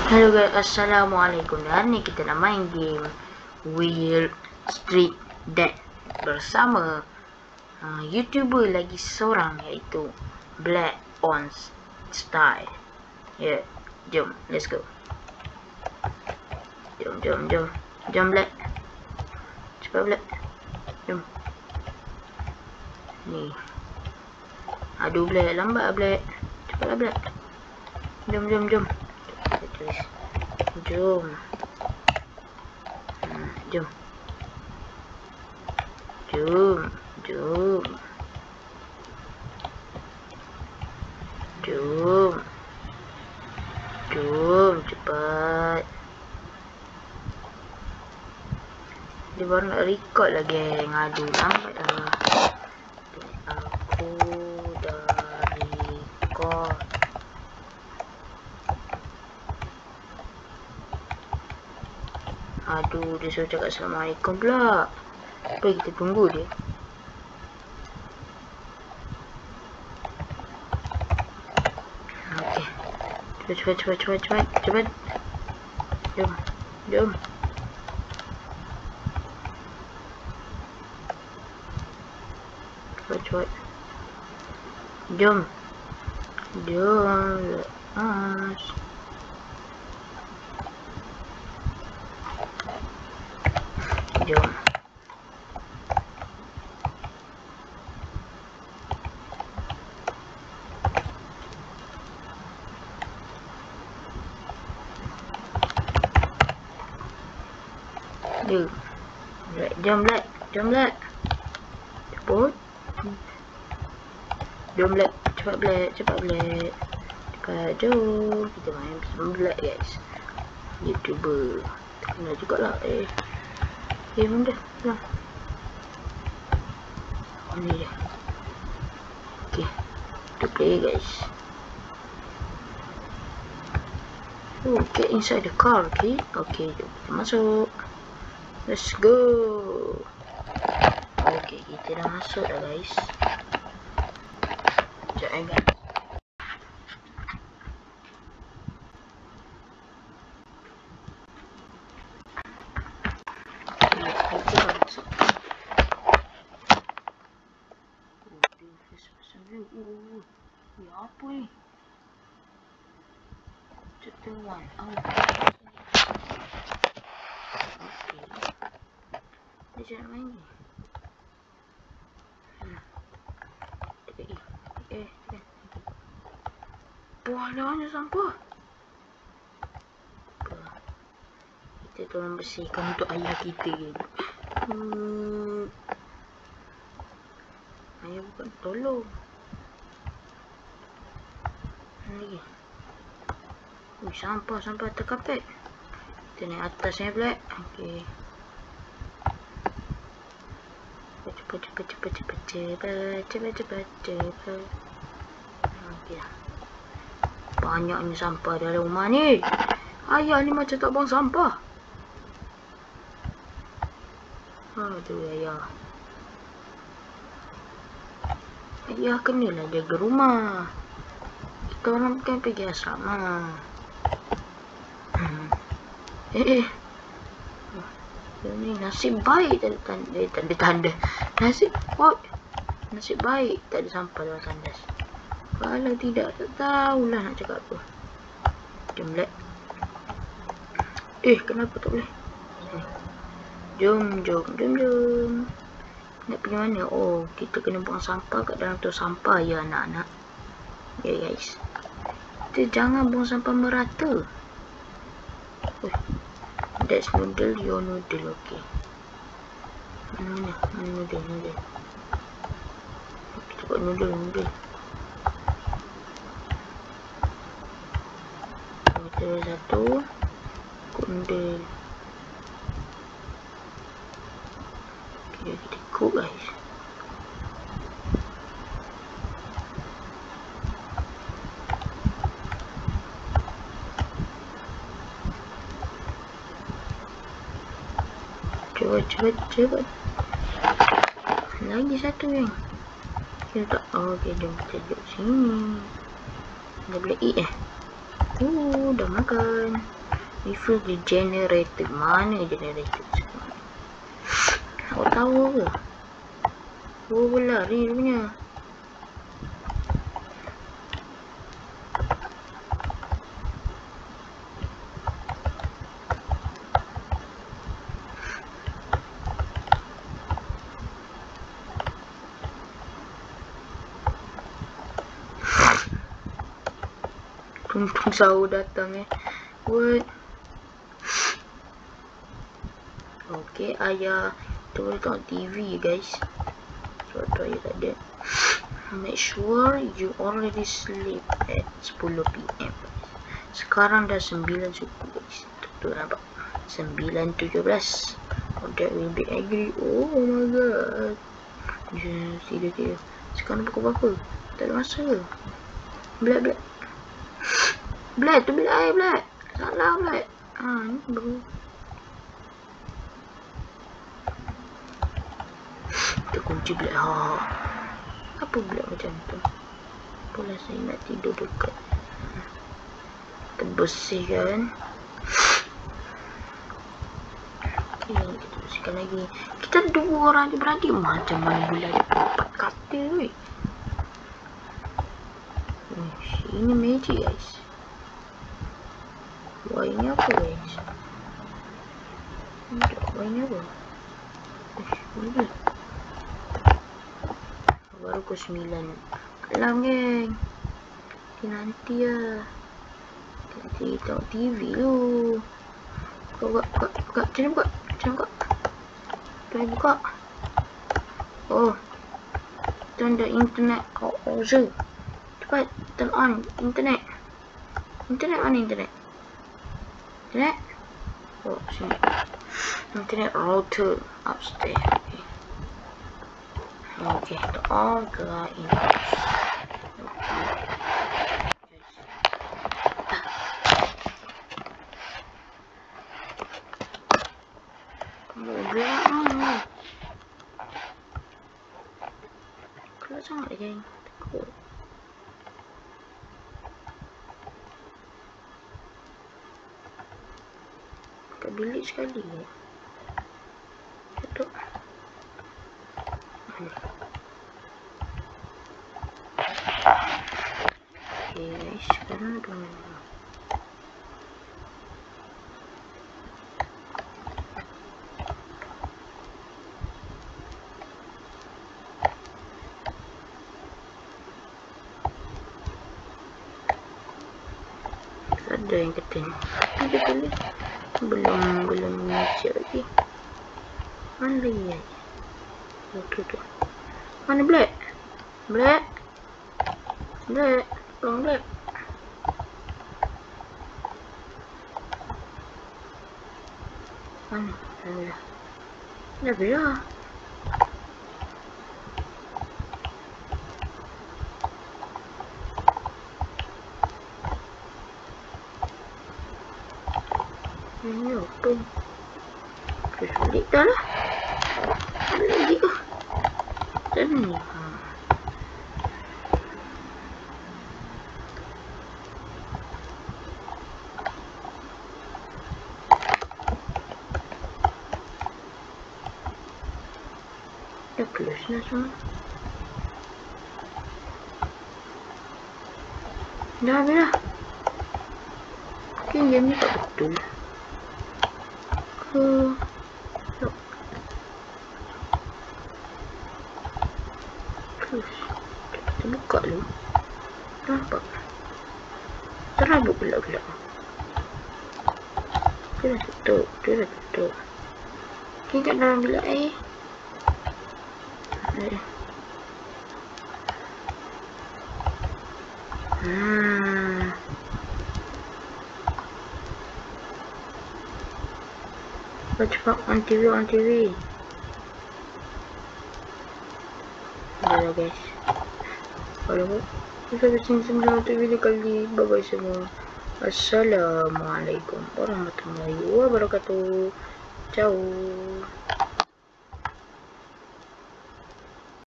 Halo guys, assalamualaikum. Dan ni kita nak main game Wild Street Dead bersama YouTuber lagi seorang, iaitu Black on Style. Ya, jom, let's go. Jom Black. Cepat Black. Jom. Ni. Aduh Black, lambat Black. Cepatlah Black. Jom. Jom. Cepat. Dia baru nak record lah geng. Aduh, lambat lah. Aku dah record. Aduh, dia suruh cakap assalamualaikum pula. Apa kita tunggu dia? Okey. Cepat. Jom. Cepat. Jom. Jom. Jom Black. Cepet. Jom Black. Cepat Black. Cepat jom. Kita main bersama Black guys. YouTuber. Kena jugalah benda lah. Ni dia. Okay, kita play guys. Get inside the car. Okay, jom kita masuk. Let's go. Okay, kita dah masuk dah guys. Sekejap guys. Apa ni? Chapter 1. Okay. Dia nak main ni. Wah, banyak sampah. Kita tolong bersihkan untuk ayah kita. Ayah bukan tolong. Lagi. Sampah atas kapet. Kita naik atasnya Black. Okay. Cepat. Okay. Banyaknya sampah dalam rumah ni. Ayah ni macam tak buang sampah. Aduh ayah. Ayah kenalah jaga rumah. Kita orang bukan pergi asrama. Ini nasib baik tak ada tanda. Nasib baik tak ada sampah dalam tandas. Kalau tidak, tak tahulah nak cakap apa. Jom Black. Kenapa tak boleh? Jom. Nak pergi mana? Oh, kita kena buang sampah kat dalam tu sampah ya anak-anak. Ya guys. Kita jangan buang sampah merata. That's noodle, your noodle, okay. Mana noodle. Kita buat noodle. Kita satu noodle. Okay, kita cook guys. Cepat. Lagi satu yang kita tak. Okay, jom kita duduk sini. Dah boleh eat Dah makan. Refill the generator. Mana generator sekarang? Awak tahu ke? Oh, berlari dia punya. Untung sahur datang What? Okay, ayah tu boleh tengok TV guys. Sebab tu ayah tak ada. Make sure you already sleep at 10 PM. Sekarang dah 9 suku guys. Tu nampak 9:17. Oh, that will be angry. Oh my god. Tidur. Sekarang pukul berapa? Tak ada masa ke? Black tu bila air Black. Salah Black. Ni baru. Terkunci Black. Apa Black macam tu? Apalah saya nak tidur dekat. Terbersihkan. Okay, kita bersihkan lagi. Kita 2 orang je beradik. Macam mana boleh ada 4 katil weh. Ini magic guys. Wah, ini apa guys? Wah, ini apa? Ini baru ke 9. Alam geng. Nanti ya. Nanti tengok TV tu. Buka. Macam buka. Buka. Oh. Turn the internet browser. Cepat. Turn on internet. Internet mana internet? Internet? Oh, sini. Internet router upstairs. Okay, to all ke ini. Kelas sangat geng. Takut. Kat bilik sekali. Tutup. Okay guys, sekarang tu ada yang kata ni. Ada boleh. Belum siap lagi. Mana lagi ya? Tu. Mana Black? Tolong Black. Mana? Dah bila? Ini apa? Terus balik dah lah. Balik lagi ke? Macam ni. Dah close lah semua. Dah habis lah. Mungkin game ni tak betul. Kita buka dulu. Nampak? Terabuk gelap-gelap. Dia dah tutup. Ni kat dalam bilik air. Cepat on TV. Dah guys. Kalau kita sampai video kali. Bye-bye semua. Assalamualaikum warahmatullahi wabarakatuh. Ciao.